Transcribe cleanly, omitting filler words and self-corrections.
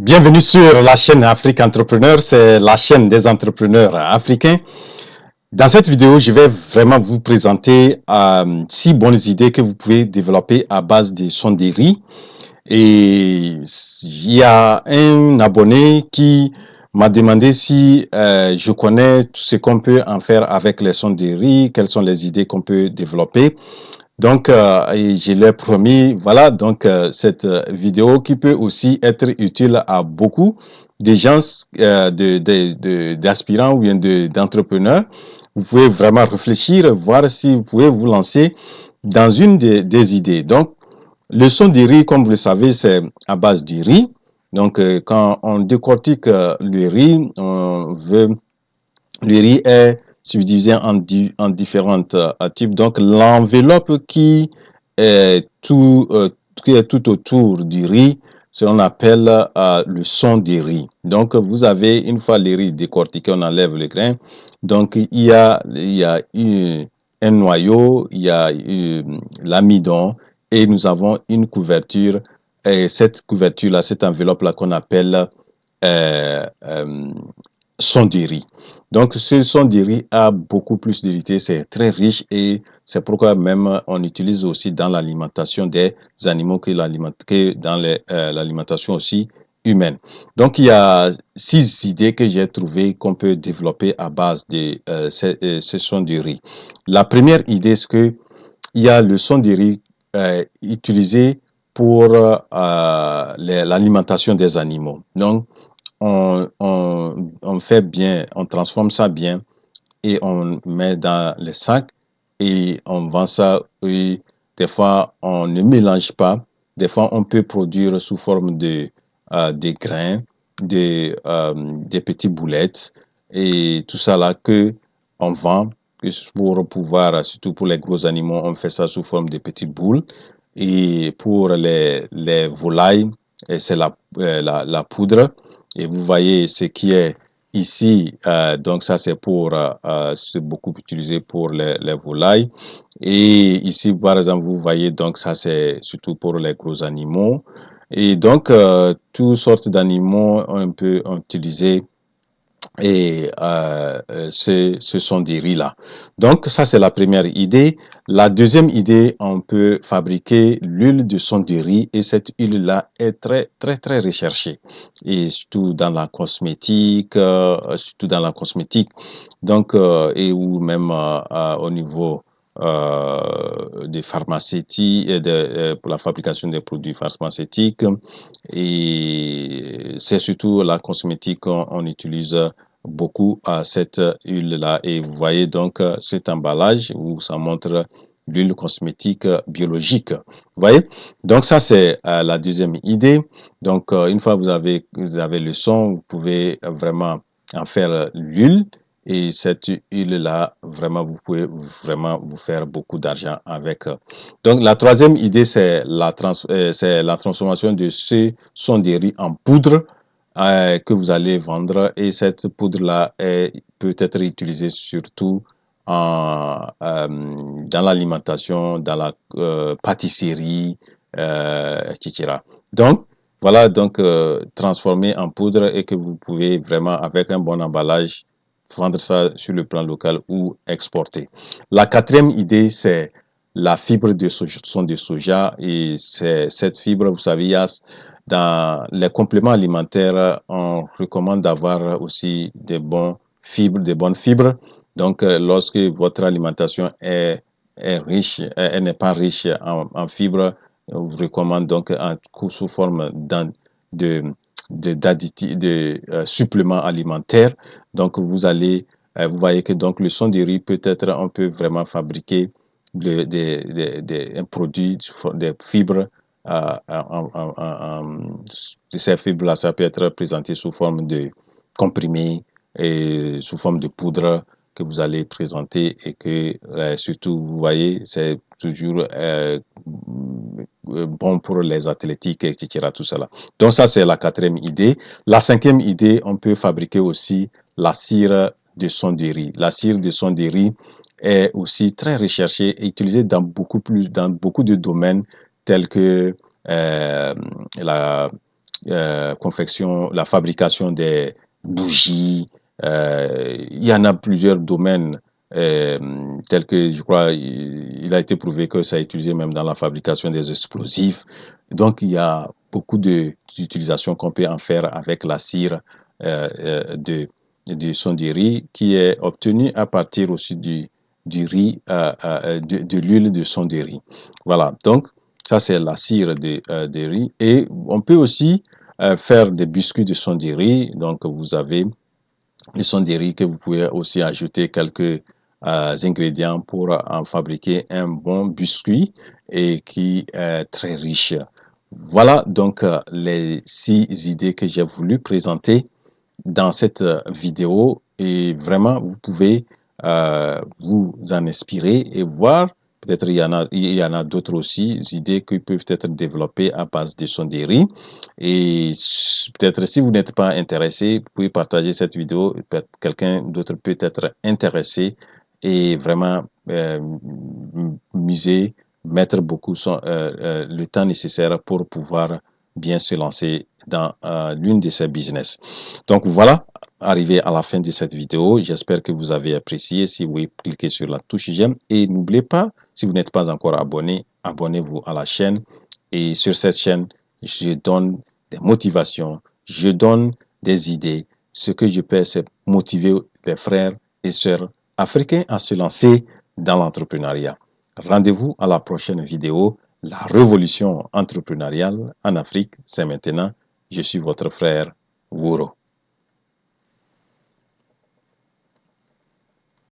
Bienvenue sur la chaîne Afrique Entrepreneur, c'est la chaîne des entrepreneurs africains. Dans cette vidéo, je vais vraiment vous présenter 6 bonnes idées que vous pouvez développer à base de riz. Et il y a un abonné qui m'a demandé si je connais tout ce qu'on peut en faire avec les riz, quelles sont les idées qu'on peut développer. Donc, et je l'ai promis, voilà, donc cette vidéo qui peut aussi être utile à beaucoup de gens, d'aspirants ou bien d'entrepreneurs. Vous pouvez vraiment réfléchir, voir si vous pouvez vous lancer dans une des idées. Donc, le riz, comme vous le savez, c'est à base du riz. Donc, quand on décortique le riz, le riz est subdivisé en différents types. Donc, l'enveloppe qui est tout autour du riz, c'est ce qu'on appelle le son du riz. Donc, vous avez, une fois le riz décortiqué, on enlève le grain. Donc, un noyau, il y a l'amidon et nous avons une couverture. Et cette couverture-là, cette enveloppe-là qu'on appelle euh, euh, son du riz. Donc, ce son du riz a beaucoup plus d'utilité, c'est très riche et c'est pourquoi même on utilise aussi dans l'alimentation des animaux que dans l'alimentation aussi humaine. Donc, il y a 6 idées que j'ai trouvées qu'on peut développer à base de ce son du riz. La première idée, c'est que il y a le son du riz utilisé pour l'alimentation des animaux. Donc, on fait bien, on transforme ça bien et on met dans les sacs et on vend ça. Et des fois, on ne mélange pas. Des fois, on peut produire sous forme de grains, des petites boulettes et tout ça là que on vend pour pouvoir, surtout pour les gros animaux, on fait ça sous forme de petites boules. Et pour les volailles, c'est la poudre. Et vous voyez ce qui est ici, donc ça c'est beaucoup utilisé pour les volailles. Et ici, par exemple, vous voyez, donc ça c'est surtout pour les gros animaux. Et donc, toutes sortes d'animaux on peut utiliser et ce sont des riz-là. Donc, ça, c'est la première idée. La deuxième idée, on peut fabriquer l'huile de son de riz et cette huile-là est très, très, très recherchée. Et surtout dans la cosmétique, Donc, et ou même au niveau des pharmaceutiques, pour la fabrication des produits pharmaceutiques. Et c'est surtout la cosmétique qu'on utilise beaucoup à cette huile-là. Et vous voyez donc cet emballage où ça montre l'huile cosmétique biologique. Vous voyez? Donc ça, c'est la deuxième idée. Donc, une fois que vous avez le son, vous pouvez vraiment en faire l'huile. Et cette huile-là, vraiment, vous pouvez vraiment vous faire beaucoup d'argent avec. Donc, la troisième idée, c'est la transformation de ce son de riz en poudre que vous allez vendre. Et cette poudre-là peut être utilisée surtout dans l'alimentation, dans la pâtisserie, etc. Donc, voilà, donc transformé en poudre et que vous pouvez vraiment, avec un bon emballage, vendre ça sur le plan local ou exporter. La quatrième idée, c'est la fibre de soja et c'est cette fibre, vous savez, il y a dans les compléments alimentaires, on recommande d'avoir aussi des bonnes fibres. Donc, lorsque votre alimentation est riche, elle n'est pas riche en fibres, on vous recommande donc sous forme de, de suppléments alimentaires. Donc, vous voyez que donc le son du riz peut être, on peut vraiment fabriquer un produit, des fibres ces fibres-là, ça peut être présenté sous forme de comprimé et sous forme de poudre que vous allez présenter et que surtout, vous voyez, c'est toujours bon pour les athlétiques, etc. Tout cela. Donc ça, c'est la quatrième idée. La cinquième idée, on peut fabriquer aussi la cire de son de riz. La cire de son de riz est aussi très recherchée et utilisée dans beaucoup de domaines tels que euh, la, confection, la fabrication des bougies. Il y en a plusieurs domaines tels que, je crois, il a été prouvé que ça est utilisé même dans la fabrication des explosifs. Donc, il y a beaucoup d'utilisations qu'on peut en faire avec la cire du son de riz qui est obtenue à partir aussi du riz, de l'huile de son de riz. Voilà, donc ça c'est la cire de riz. Et on peut aussi faire des biscuits de son de riz. Donc vous avez le son de riz que vous pouvez aussi ajouter quelques ingrédients pour en fabriquer un bon biscuit et qui est très riche. Voilà donc les 6 idées que j'ai voulu présenter dans cette vidéo et vraiment vous pouvez vous en inspirer et voir. Peut-être il y en a d'autres aussi idées qui peuvent être développées à base de son de riz. Et peut-être si vous n'êtes pas intéressé, vous pouvez partager cette vidéo. Quelqu'un d'autre peut être intéressé et vraiment miser, mettre beaucoup le temps nécessaire pour pouvoir bien se lancer dans l'une de ces business. Donc voilà, arrivé à la fin de cette vidéo. J'espère que vous avez apprécié. Si vous voulez, cliquez sur la touche j'aime et n'oubliez pas, si vous n'êtes pas encore abonné, abonnez-vous à la chaîne. Et sur cette chaîne, je donne des motivations, je donne des idées. Ce que je peux, c'est motiver les frères et sœurs africains à se lancer dans l'entrepreneuriat. Rendez-vous à la prochaine vidéo. La révolution entrepreneuriale en Afrique, c'est maintenant. Je suis votre frère Wuro.